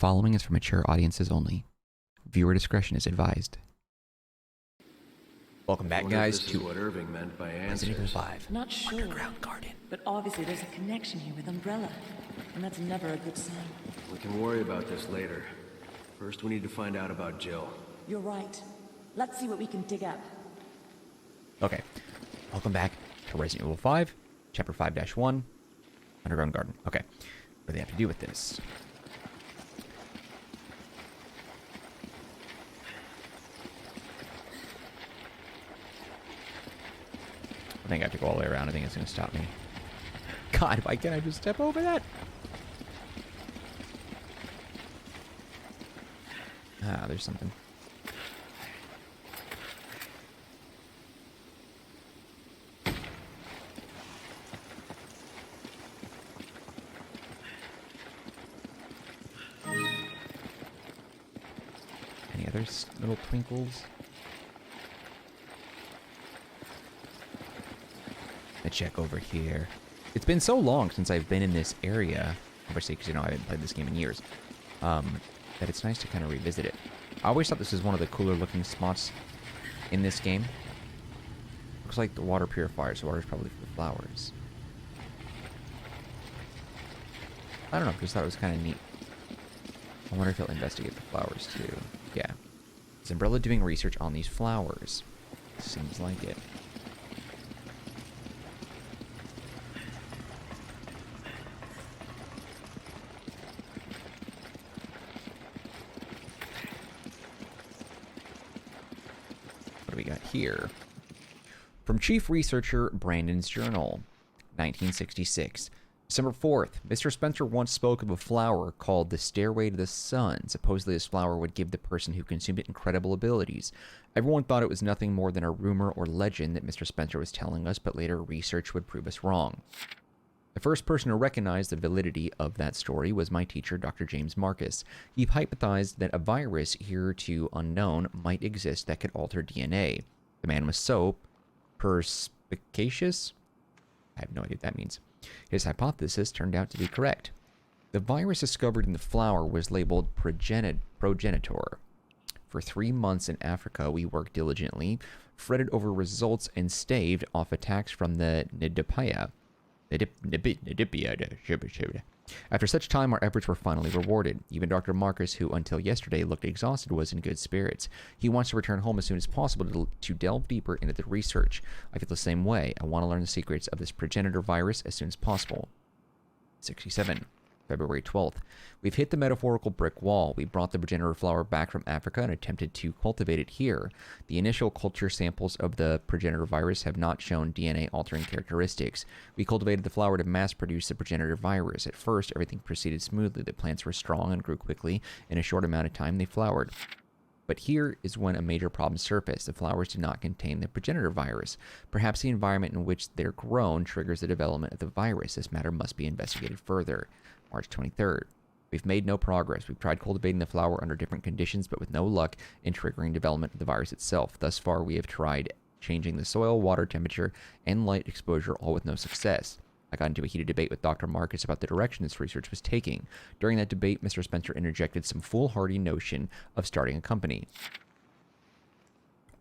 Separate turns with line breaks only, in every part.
following is for mature audiences only. Viewer discretion is advised. Welcome back, guys, to
what Irving meant by
Resident Evil 5.
Not sure.
Underground Garden.
But obviously there's a connection here with Umbrella. And that's never a good sign.
We can worry about this later. First, we need to find out about Jill.
You're right. Let's see what we can dig up.
Okay. Welcome back to Resident Evil 5, Chapter 5-1, Underground Garden. Okay. What do they have to do with this? I think I have to go all the way around. I think it's going to stop me. God, why can't I just step over that? Ah, there's something. Any other little twinkles? Let's check over here. It's been so long since I've been in this area, obviously because, you know, I haven't played this game in years, that it's nice to kind of revisit it. I always thought this was one of the cooler looking spots in this game. Looks like the water purifier, so water is probably for the flowers. I don't know, just thought it was kind of neat. I wonder if he'll investigate the flowers too. Yeah. Is Umbrella doing research on these flowers? Seems like it. What do we got here? From Chief Researcher Brandon's Journal, 1966. December 4th, Mr. Spencer once spoke of a flower called the Stairway to the Sun. Supposedly this flower would give the person who consumed it incredible abilities. Everyone thought it was nothing more than a rumor or legend that Mr. Spencer was telling us, but later research would prove us wrong. The first person to recognize the validity of that story was my teacher, Dr. James Marcus. He hypothesized that a virus hereto unknown might exist that could alter DNA. The man was so perspicacious. I have no idea what that means. His hypothesis turned out to be correct. The virus discovered in the flower was labeled Progenitor. For 3 months in Africa, we worked diligently, fretted over results, and staved off attacks from the Nidipaya. After such time, our efforts were finally rewarded. Even Dr. Marcus, who until yesterday looked exhausted, was in good spirits. He wants to return home as soon as possible to delve deeper into the research. I feel the same way. I want to learn the secrets of this progenitor virus as soon as possible. 67. February 12th. We've hit the metaphorical brick wall. We brought the progenitor flower back from Africa and attempted to cultivate it here. The initial culture samples of the progenitor virus have not shown DNA-altering characteristics. We cultivated the flower to mass-produce the progenitor virus. At first, everything proceeded smoothly. The plants were strong and grew quickly. In a short amount of time, they flowered. But here is when a major problem surfaced. The flowers do not contain the progenitor virus. Perhaps the environment in which they're grown triggers the development of the virus. This matter must be investigated further. March 23rd. We've made no progress. We've tried cultivating the flower under different conditions, but with no luck in triggering development of the virus itself. Thus far, we have tried changing the soil, water temperature, and light exposure, all with no success. I got into a heated debate with Dr. Marcus about the direction this research was taking. During that debate, Mr. Spencer interjected some foolhardy notion of starting a company.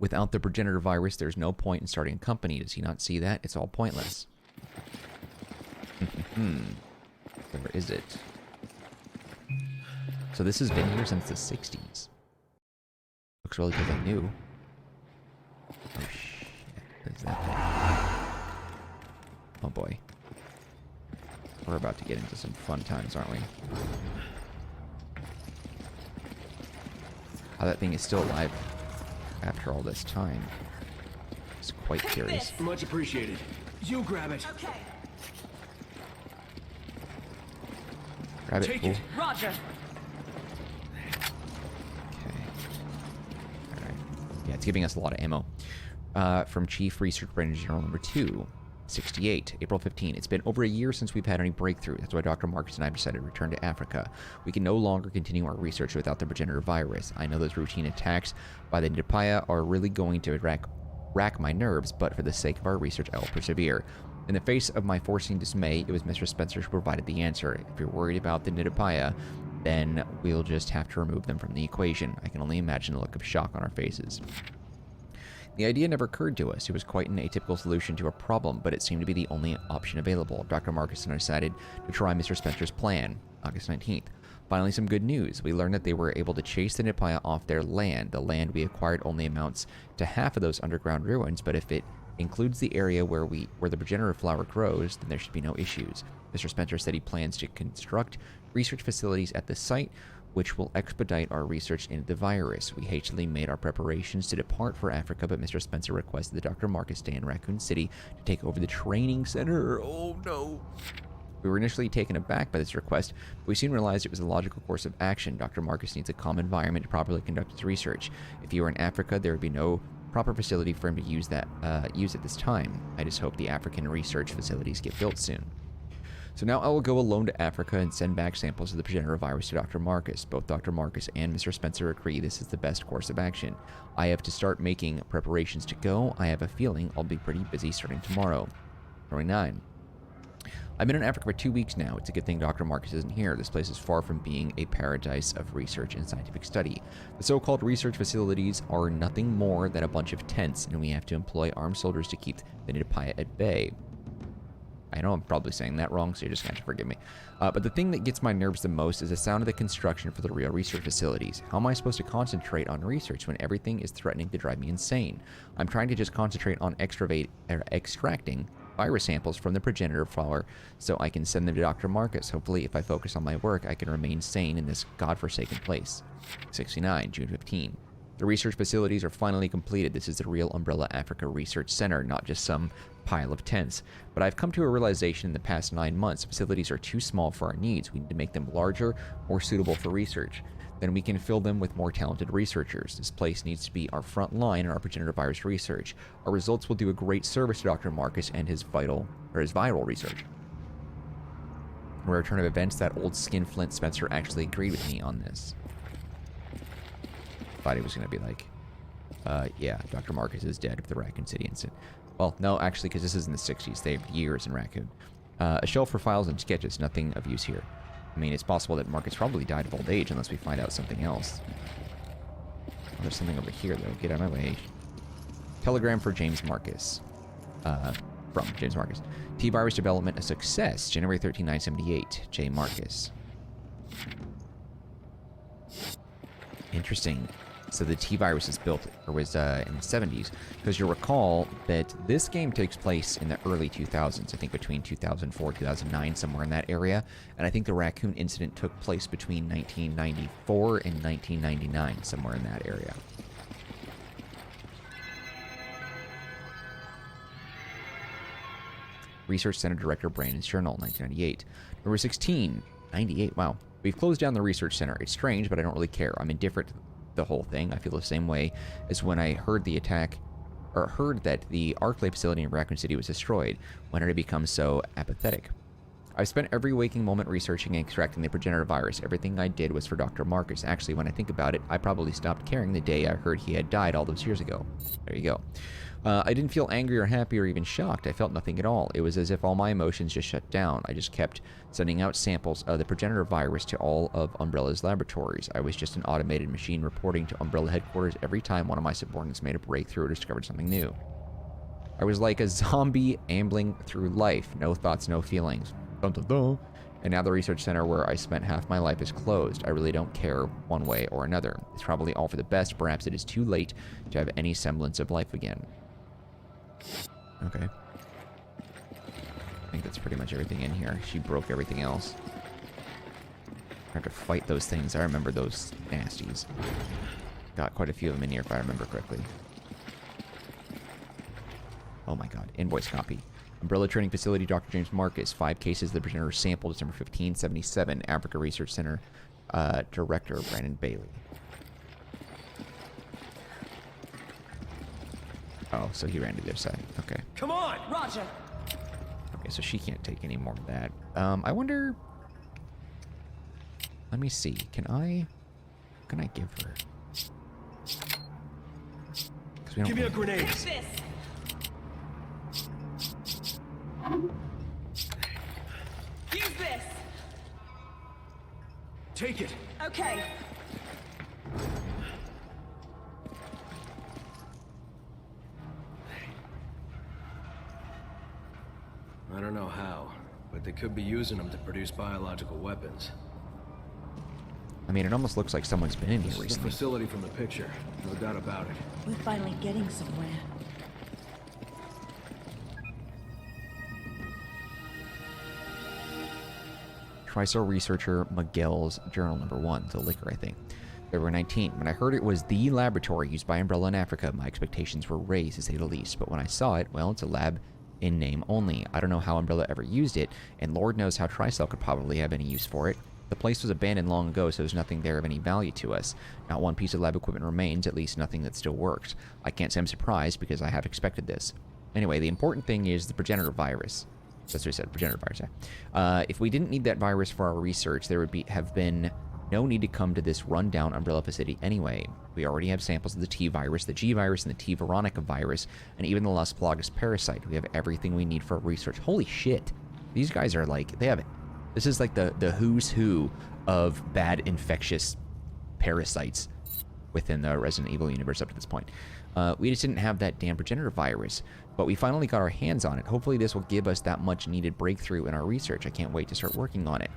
Without the progenitor virus, there's no point in starting a company. Does he not see that? It's all pointless. Where is it? So this has been here since the 60s. Looks really good and new. Oh shit. What is that thing? Oh boy. We're about to get into some fun times, aren't we? How that thing is still alive after all this time. It's quite curious.
Much appreciated. You grab it.
Okay.
Grab it,
Take
fool.
it.
Roger.
Okay. Alright. Yeah, it's giving us a lot of ammo. From Chief Research Brandon's Journal number 2. 68, April 15. It's been over a year since we've had any breakthrough. That's why Dr. Marcus and I decided to return to Africa. We can no longer continue our research without the progenitor virus. I know those routine attacks by the Nidipaya are really going to rack my nerves, but for the sake of our research, I will persevere. In the face of my forcing dismay, it was Mr. Spencer who provided the answer. If you're worried about the Nidipaya, then we'll just have to remove them from the equation. I can only imagine the look of shock on our faces. The idea never occurred to us. It was quite an atypical solution to a problem, but it seemed to be the only option available. Dr. Marcus and I decided to try Mr. Spencer's plan. August 19th. Finally, some good news. We learned that they were able to chase the Nipaya off their land. The land we acquired only amounts to half of those underground ruins, but if it includes the area where the progenitor flower grows, then there should be no issues. Mr. Spencer said he plans to construct research facilities at the site, which will expedite our research into the virus. We hastily made our preparations to depart for Africa, but Mr. Spencer requested that Dr. Marcus stay in Raccoon City to take over the training center. Oh no. We were initially taken aback by this request, but we soon realized it was a logical course of action. Dr. Marcus needs a calm environment to properly conduct his research. If he were in Africa, there would be no proper facility for him to use at this time. I just hope the African research facilities get built soon. So now I will go alone to Africa and send back samples of the Progenitor Virus to Dr. Marcus. Both Dr. Marcus and Mr. Spencer agree this is the best course of action. I have to start making preparations to go. I have a feeling I'll be pretty busy starting tomorrow. 29. I've been in Africa for 2 weeks now. It's a good thing Dr. Marcus isn't here. This place is far from being a paradise of research and scientific study. The so-called research facilities are nothing more than a bunch of tents, and we have to employ armed soldiers to keep the Nipaya at bay. I know I'm probably saying that wrong, so you're just going to forgive me. But the thing that gets my nerves the most is the sound of the construction for the real research facilities. How am I supposed to concentrate on research when everything is threatening to drive me insane? I'm trying to just concentrate on extracting virus samples from the progenitor flower so I can send them to Dr. Marcus. Hopefully, if I focus on my work, I can remain sane in this godforsaken place. 69, June 15. The research facilities are finally completed. This is the real Umbrella Africa Research Center, not just some pile of tents. But I've come to a realization in the past 9 months, facilities are too small for our needs. We need to make them larger, more suitable for research. Then we can fill them with more talented researchers. This place needs to be our front line in our progenitor virus research. Our results will do a great service to Dr. Marcus and his viral research. Rare turn of events, that old skinflint Spencer actually agreed with me on this. Thought he was going to be like, yeah, Dr. Marcus is dead of the Raccoon City incident. Well, no, actually, because this is in the 60s. They have years in Raccoon. A shelf for files and sketches, nothing of use here. I mean, it's possible that Marcus probably died of old age unless we find out something else. Oh, there's something over here, though. Get out of my way. Telegram for James Marcus. From James Marcus. T-Virus development a success. January 13, 978. J. Marcus. Interesting. So the T-Virus was built, or was in the 70s, because you'll recall that this game takes place in the early 2000s, I think between 2004, 2009, somewhere in that area, and I think the Raccoon incident took place between 1994 and 1999, somewhere in that area. Research Center Director Brandon's Journal, 1998. Number 16, 98, wow. We've closed down the Research Center. It's strange, but I don't really care. I'm indifferent to the whole thing. I feel the same way as when I heard the attack, or heard that the Arclay facility in Raccoon City was destroyed. When did I become so apathetic? I've spent every waking moment researching and extracting the progenitor virus. Everything I did was for Dr. Marcus. Actually, when I think about it, I probably stopped caring the day I heard he had died all those years ago. There you go. I didn't feel angry or happy or even shocked. I felt nothing at all. It was as if all my emotions just shut down. I just kept sending out samples of the progenitor virus to all of Umbrella's laboratories. I was just an automated machine reporting to Umbrella headquarters every time one of my subordinates made a breakthrough or discovered something new. I was like a zombie ambling through life. No thoughts, no feelings. Dun, dun, dun. And now the research center where I spent half my life is closed. I really don't care one way or another. It's probably all for the best. Perhaps it is too late to have any semblance of life again. Okay. I think that's pretty much everything in here. She broke everything else. I had to fight those things. I remember those nasties. Got quite a few of them in here if I remember correctly. Oh my god. Invoice copy. Umbrella Training Facility, Dr. James Marcus. 5 cases of the progenitor sample, December 15, 77. Africa Research Center Director, Brandon Bailey. Oh, so he ran to the other side. Okay.
Come on!
Roger.
Okay, so she can't take any more of that. I wonder... Let me see. What can I give her?
Give me a grenade!
Take this. Use this.
Take it.
Okay.
I don't know how, but they could be using them to produce biological weapons.
I mean, it almost looks like someone's been in here
This is the
recently.
facility from the picture, no doubt about it.
We're finally getting somewhere.
Tricell researcher Miguel's journal number 1, the liquor, I think. February 19. When I heard it was the laboratory used by Umbrella in Africa, my expectations were raised, to say the least. But when I saw it, well, it's a lab in name only. I don't know how Umbrella ever used it, and Lord knows how Tricell could probably have any use for it. The place was abandoned long ago, so there's nothing there of any value to us. Not one piece of lab equipment remains, at least nothing that still works. I can't say I'm surprised, because I have expected this. Anyway, the important thing is the Progenitor Virus. That's what I said, Progenitor Virus, yeah. If we didn't need that virus for our research, there would have been no need to come to this rundown Umbrella facility anyway. We already have samples of the T virus, the G virus, and the T Veronica virus, and even the Las Plagas parasite. We have everything we need for research. Holy shit. These guys are like, they have it. This is like the who's who of bad infectious parasites within the Resident Evil universe up to this point. We just didn't have that damn Progenitor Virus, but we finally got our hands on it. Hopefully this will give us that much needed breakthrough in our research. I can't wait to start working on it.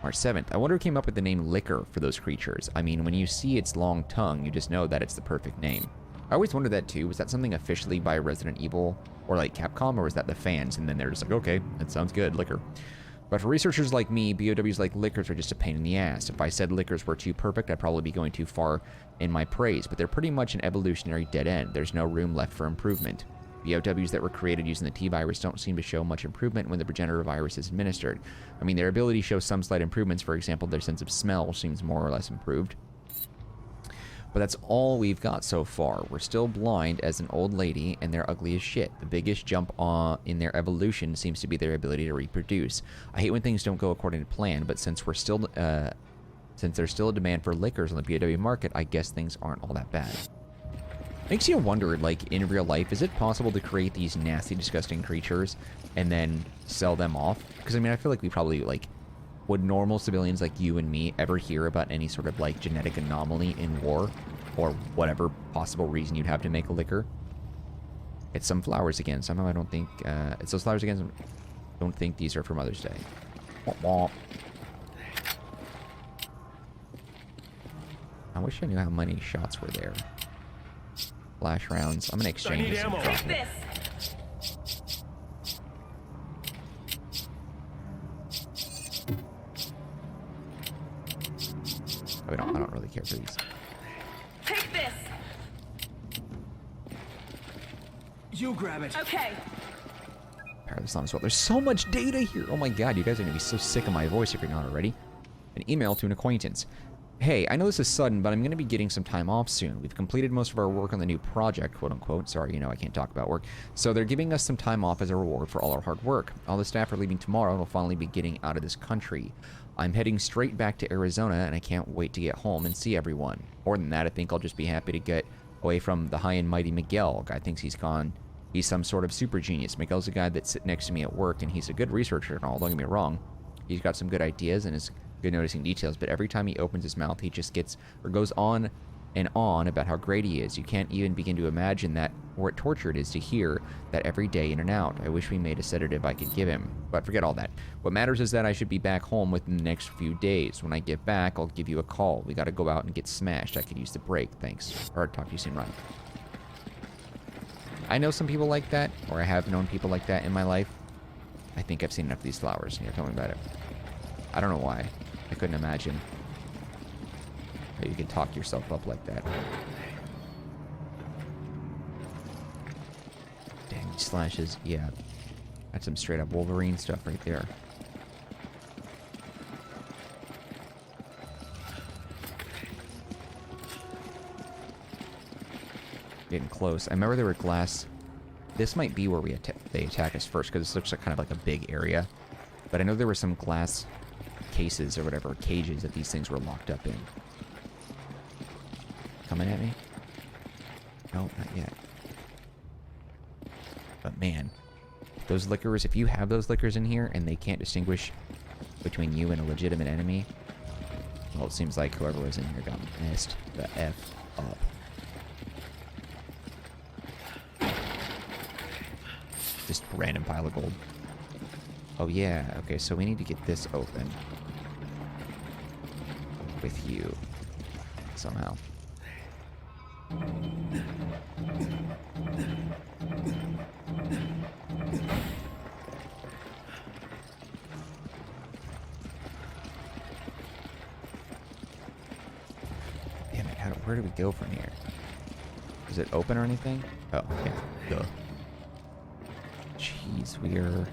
March 7th. I wonder who came up with the name Liquor for those creatures. I mean, when you see its long tongue, you just know that it's the perfect name. I always wondered that too. Was that something officially by Resident Evil or like Capcom, or was that the fans? And then they're just like, okay, that sounds good, Liquor. But for researchers like me, BOWs like Liquors are just a pain in the ass. If I said Liquors were too perfect, I'd probably be going too far in my praise, but they're pretty much an evolutionary dead end. There's no room left for improvement. BOWs that were created using the T-Virus don't seem to show much improvement when the Progenitor Virus is administered. I mean, their ability shows some slight improvements. For example, their sense of smell seems more or less improved. But that's all we've got so far. We're still blind as an old lady, and they're ugly as shit. The biggest jump in their evolution seems to be their ability to reproduce. I hate when things don't go according to plan, but since there's still a demand for liquors on the POW market, I guess things aren't all that bad. Makes you wonder, like, in real life, is it possible to create these nasty, disgusting creatures and then sell them off? Because, I mean, I feel like we probably, like, would normal civilians like you and me ever hear about any sort of, like, genetic anomaly in war? Or whatever possible reason you'd have to make a liquor? It's some flowers again. Somehow I don't think, it's those flowers again. I don't think these are for Mother's Day. Womp womp. I wish I knew how many shots were there. Flash rounds. I'm gonna exchange some.
Take this.
I don't really care for these.
Take this.
You grab it.
Okay.
Power of the Slum as well. There's so much data here. Oh my god, you guys are gonna be so sick of my voice if you're not already. An email to an acquaintance. Hey, I know this is sudden, but I'm going to be getting some time off soon. We've completed most of our work on the new project, quote-unquote. Sorry, you know, I can't talk about work. So they're giving us some time off as a reward for all our hard work. All the staff are leaving tomorrow and we'll finally be getting out of this country. I'm heading straight back to Arizona, and I can't wait to get home and see everyone. More than that, I think I'll just be happy to get away from the high and mighty Miguel. Guy thinks he's gone. He's some sort of super genius. Miguel's a guy that sits next to me at work, and he's a good researcher and all, don't get me wrong. He's got some good ideas and is good noticing details, but every time he opens his mouth, he just gets, or goes on and on about how great he is. You can't even begin to imagine that, what torture it is to hear that every day in and out. I wish we made a sedative I could give him, but forget all that. What matters is that I should be back home within the next few days. When I get back, I'll give you a call. We gotta go out and get smashed. I could use the break, thanks. Or talk to you soon, Ryan. I know some people like that, or I have known people like that in my life. I think I've seen enough of these flowers. Here, tell me about it. I don't know why. I couldn't imagine that you could talk yourself up like that. Dang, these slashes. Yeah. That's some straight up Wolverine stuff right there. Getting close. I remember there were glass. This might be where they attack us first, because this looks like kind of like a big area. But I know there were some glass cases or whatever, cages that these things were locked up in. Coming at me? No, not yet. But man, those liquors, if you have those liquors in here and they can't distinguish between you and a legitimate enemy, Well, it seems like whoever was in here got messed the F up. Just random pile of gold. Oh yeah, okay, so we need to get this open. With you. Somehow. Damn it, where do we go from here? Is it open or anything? Oh, yeah. Duh. Jeez, we are...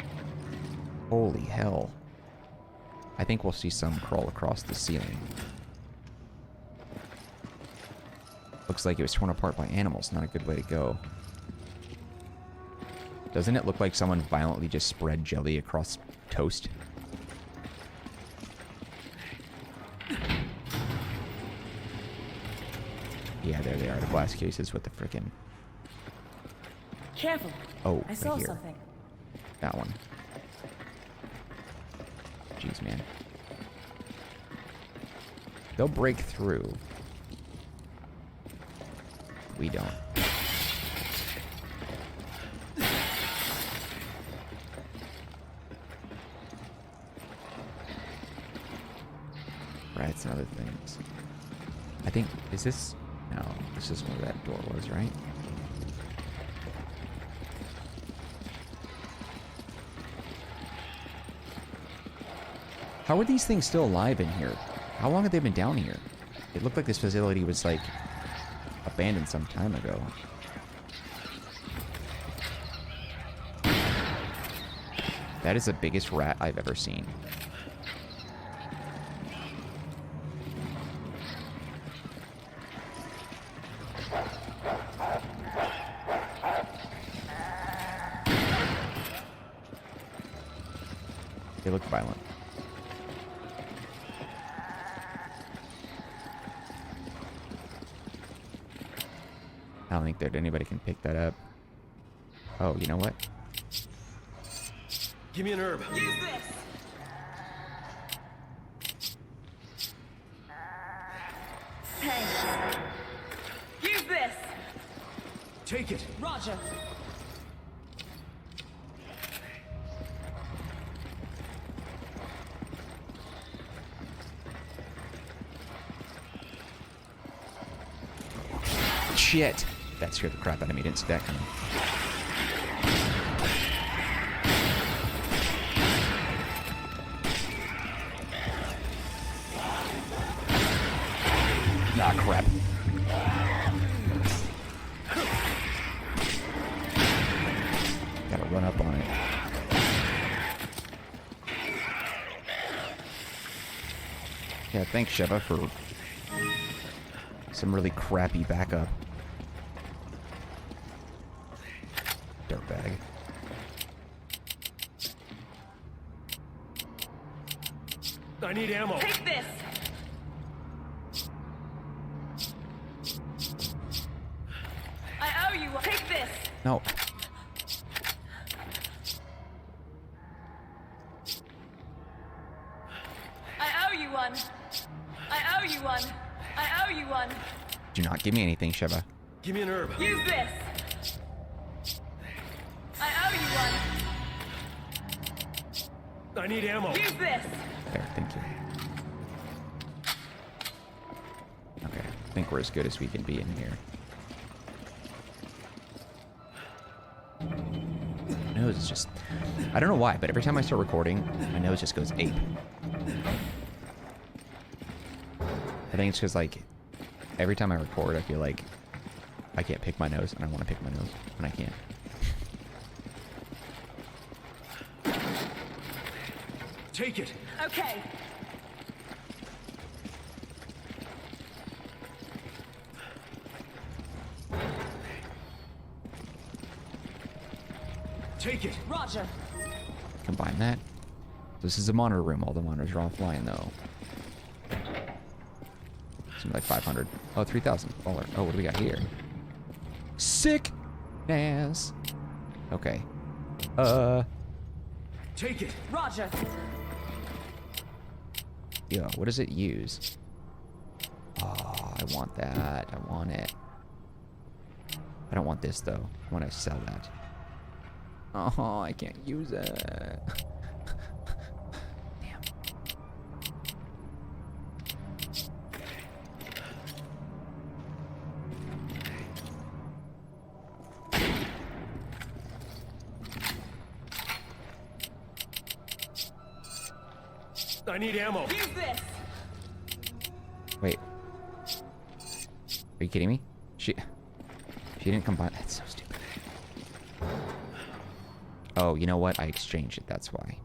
Holy hell. I think we'll see some crawl across the ceiling. Looks like it was torn apart by animals. Not a good way to go. Doesn't it look like someone violently just spread jelly across toast? Yeah, there they are. The glass cases with the frickin'...
Careful.
Oh,
I saw
right here.
something.
That one. Jeez, man. They'll break through. We don't. Rats and other things. I think, is this... No, this is where that door was, right? How are these things still alive in here? How long have they been down here? It looked like this facility was, like, abandoned some time ago. That is the biggest rat I've ever seen. They look violent. I don't think that anybody can pick that up. Oh, you know what?
Give me an herb.
Use this. Hey. Use this.
Take it.
Roger.
Shit! That scared the crap out of me. Didn't see that coming. Ah, crap. Gotta run up on it. Yeah, thanks, Sheva, for some really crappy backup. Dirtbag.
I need ammo.
Take this. I owe you one. Take this.
No.
I owe you one. I owe you one. I owe you one.
Do not give me anything, Sheva.
Give me an herb.
Use this. I owe you one.
I need ammo.
Use this.
There, thank you. Okay, I think we're as good as we can be in here. My nose is just... I don't know why, but every time I start recording, my nose just goes ape. I think it's because, like, every time I record, I feel like I can't pick my nose, and I want to pick my nose, and I can't.
Take it.
Okay.
Take it.
Roger.
Combine that. This is a monitor room. All the monitors are offline, though. Seems like 500. Oh, $3,000. Oh, what do we got here? Sick ass. Okay.
Take it.
Roger.
Yeah, what does it use? I want that. I want it. I don't want this, though. I want to sell that. Oh, I can't use it. Damn.
I need ammo.
Use this.
Wait. Are you kidding me? She didn't combine. That's so stupid. Oh, you know what? I exchanged it. That's why.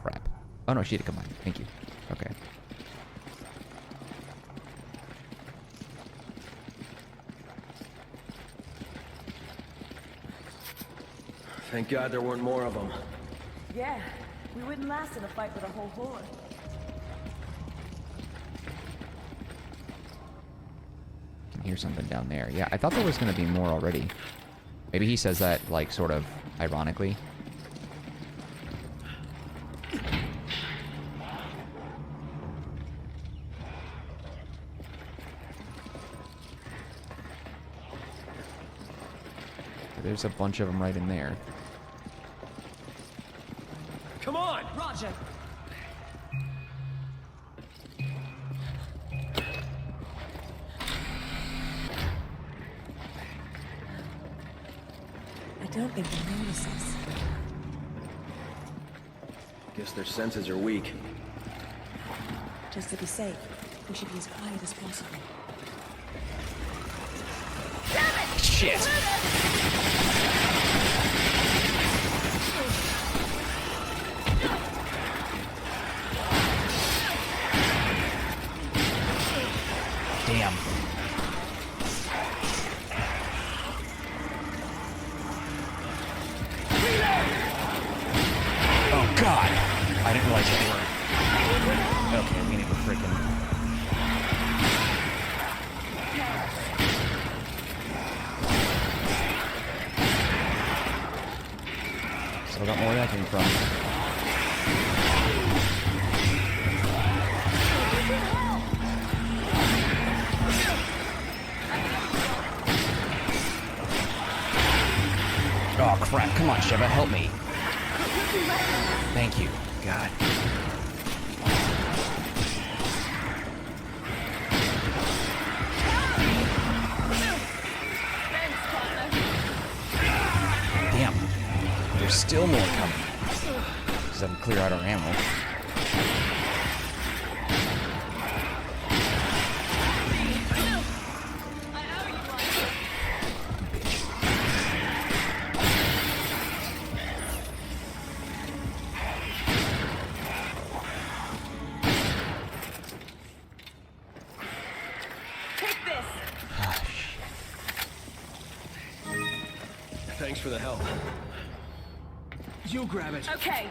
Crap. Oh no, she did combine. Thank you. Okay.
Thank God there weren't more of them.
Yeah, we wouldn't last in a fight with a whole horde.
I can hear something down there. Yeah, I thought there was going to be more already. Maybe he says that, like, sort of ironically. There's a bunch of them right in there.
Come on!
Roger.
I don't think they notice us.
Guess their senses are weak.
Just to be safe, we should be as quiet as possible.
Shit! Damn. Oh god! I didn't realize they were. Okay, we need to freaking. Still got more where that came from. Oh crap, come on Sheva, help me. Thank you. God. Damn. There's still more coming. Just have to clear out our ammo.
Thanks for the help. You grab it.
Okay.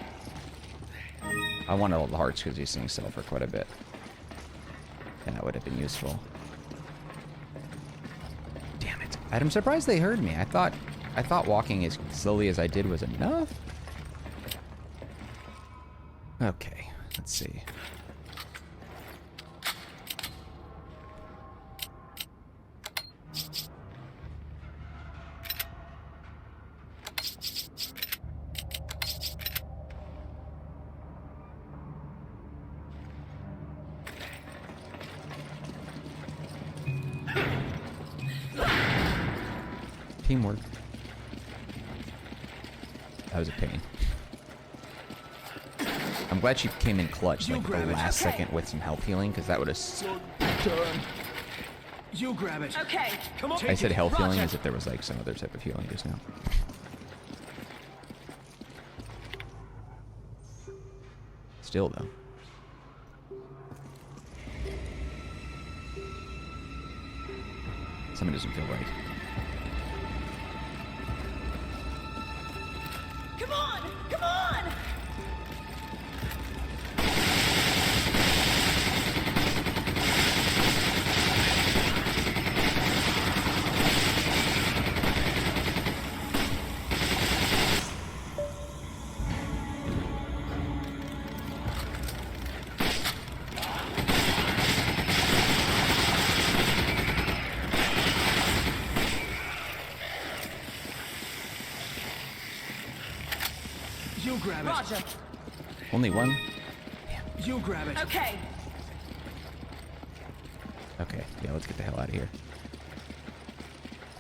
I wanted all the hearts because these things sell for quite a bit. And that would have been useful. Damn it. I'm surprised they heard me. I thought walking as slowly as I did was enough. Okay, let's see. Teamwork. That was a pain. I'm glad she came in clutch like the last second with some health healing, because that would have done.
You grab it.
Okay.
Come on.
I said health healing as if there was like some other type of healing just now. Still though. Something doesn't feel right.
Come on! Come on!
grab it.
Roger.
Only one?
You grab it.
Okay.
Okay, yeah, let's get the hell out of here.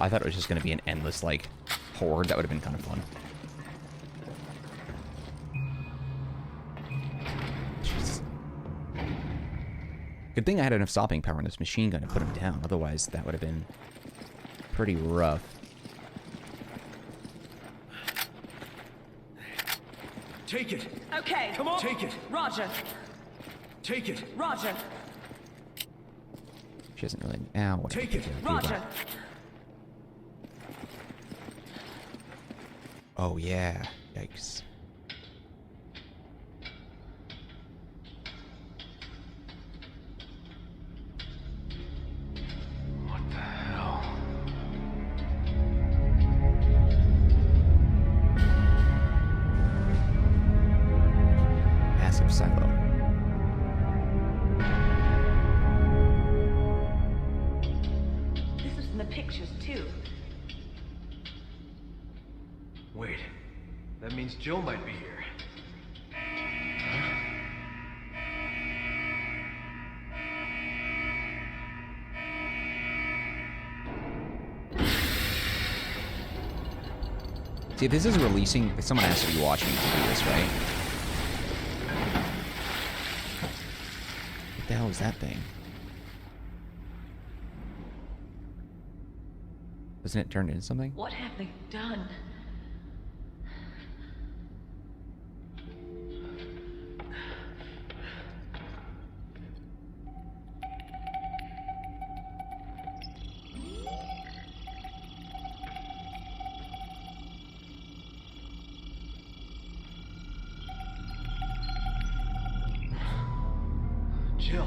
I thought it was just going to be an endless, like, horde. That would have been kind of fun. Jesus. Good thing I had enough stopping power in this machine gun to put him down. Otherwise, that would have been pretty rough.
Take it.
Okay.
Come on. Take it.
Roger.
Take it.
Roger.
She doesn't really... Ow, whatever.
Take it.
Roger.
Oh, yeah. Yikes.
What the hell?
Massive silo.
This is in the pictures, too.
Wait. That means Jill might be here.
See, if this is releasing... Someone has to be watching me to do this, right? What the hell is that thing? Doesn't it turn into something?
What have they done?
Jill.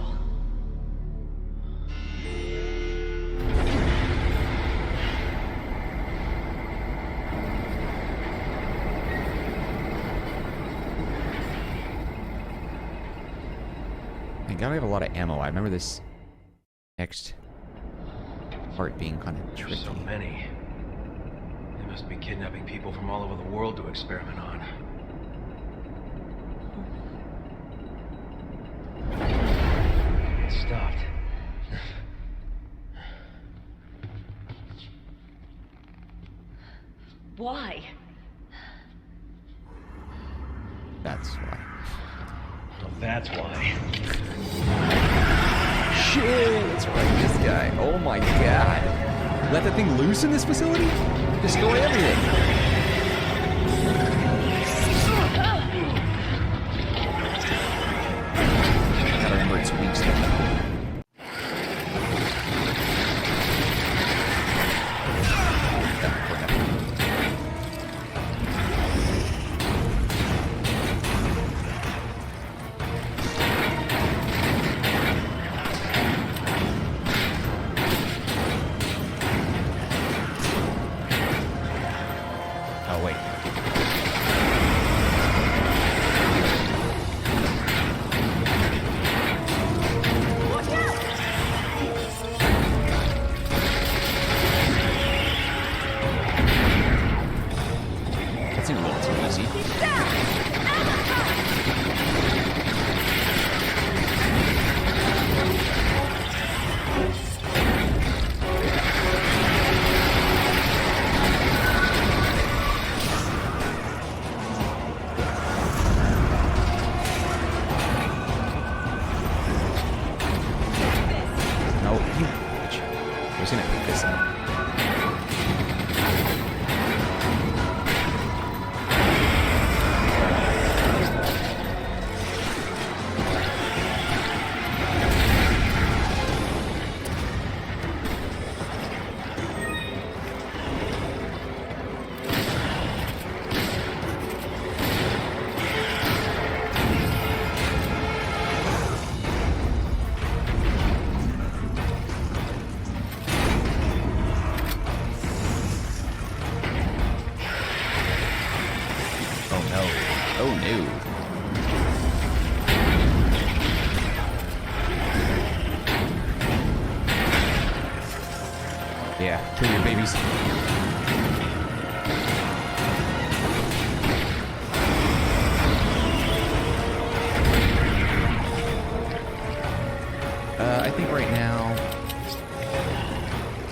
Thank God I have a lot of ammo. I remember this next part being kind of tricky.
So many. They must be kidnapping people from all over the world to experiment on. It stopped.
Why?
That's why.
Well, that's why.
Shit! That's right, this guy. Oh my god. Let that thing loose in this facility? Destroy everything. Gotta remember its weak stuff. Oh, wait. That seemed a little too easy. No, you bitch. I was gonna pick this up. Oh no. Oh no. Yeah, kill your babies. think right now...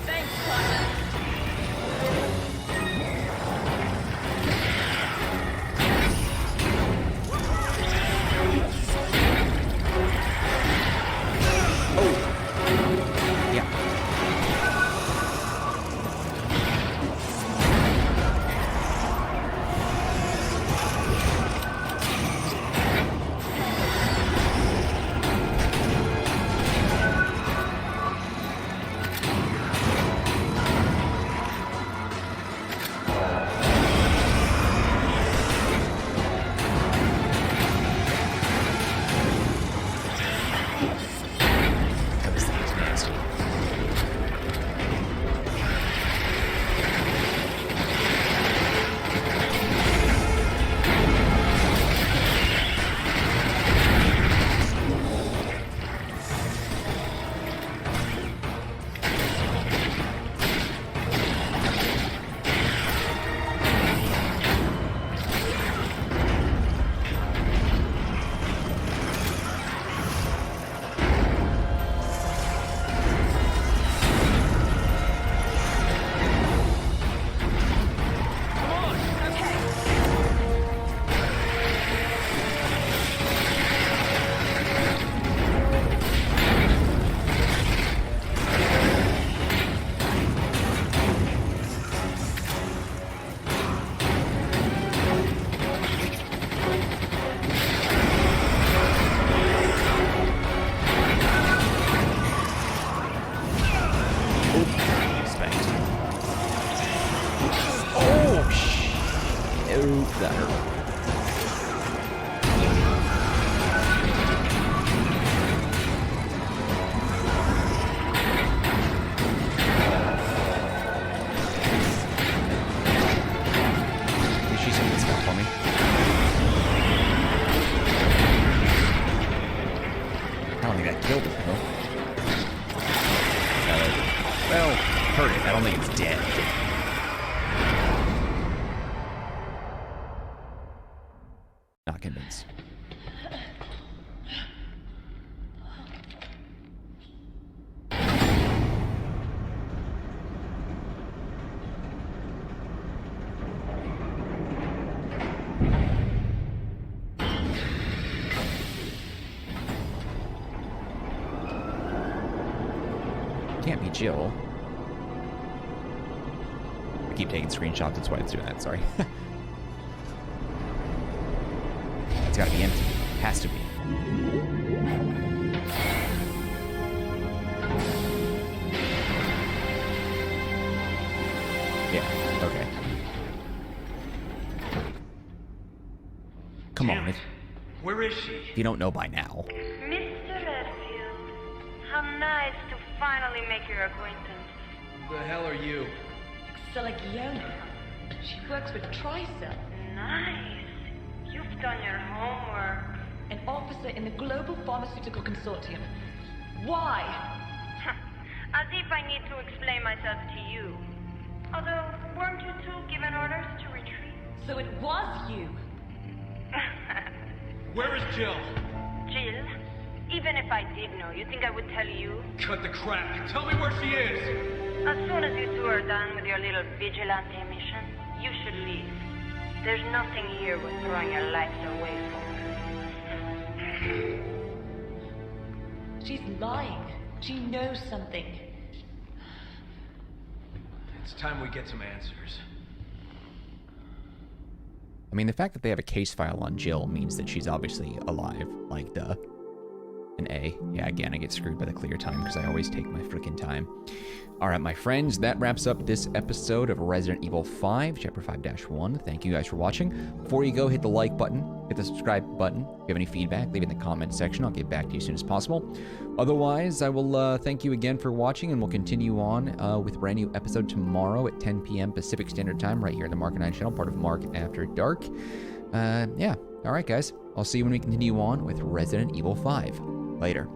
Thanks, partner.
Yeah. That was nasty. Spanked. Oh, oh, that hurt. She's doing stuff for me. I don't think that killed it, though. Well, hurt it. I don't think it's dead. Not convinced. Can't be Jill. I keep taking screenshots, that's why it's doing that, sorry. It's gotta be empty. It has to be. Yeah, okay. Come on, if
Where is she?
you don't know by now.
Mr. Redfield, how nice to finally make your acquaintance.
Who the hell are you?
Selegiona. She works with Tricell,
Nice. You've done your homework.
an officer in the Global Pharmaceutical Consortium. Why?
As if I need to explain myself to you. Although, weren't you two given orders to retreat?
So it was you.
Where is Jill?
Jill, even if I did know, you think I would tell you?
Cut the crap. Tell me where she is.
As soon as you two are done with your little vigilante mission, you should leave. There's nothing here worth throwing your lives away for.
She's lying. She knows something.
It's time we get some answers.
I mean, the fact that they have a case file on Jill means that she's obviously alive. Like, duh. An A. Yeah, again, I get screwed by the clear time because I always take my freaking time. Alright, my friends, that wraps up this episode of Resident Evil 5, Chapter 5-1. Thank you guys for watching. Before you go, hit the like button, hit the subscribe button. If you have any feedback, leave it in the comment section. I'll get back to you as soon as possible. Otherwise, I will thank you again for watching, and we'll continue on with a brand new episode tomorrow at 10 p.m. Pacific Standard Time, right here in the Marcanine channel, part of Mark After Dark. Yeah. Alright, guys. I'll see you when we continue on with Resident Evil 5. Later.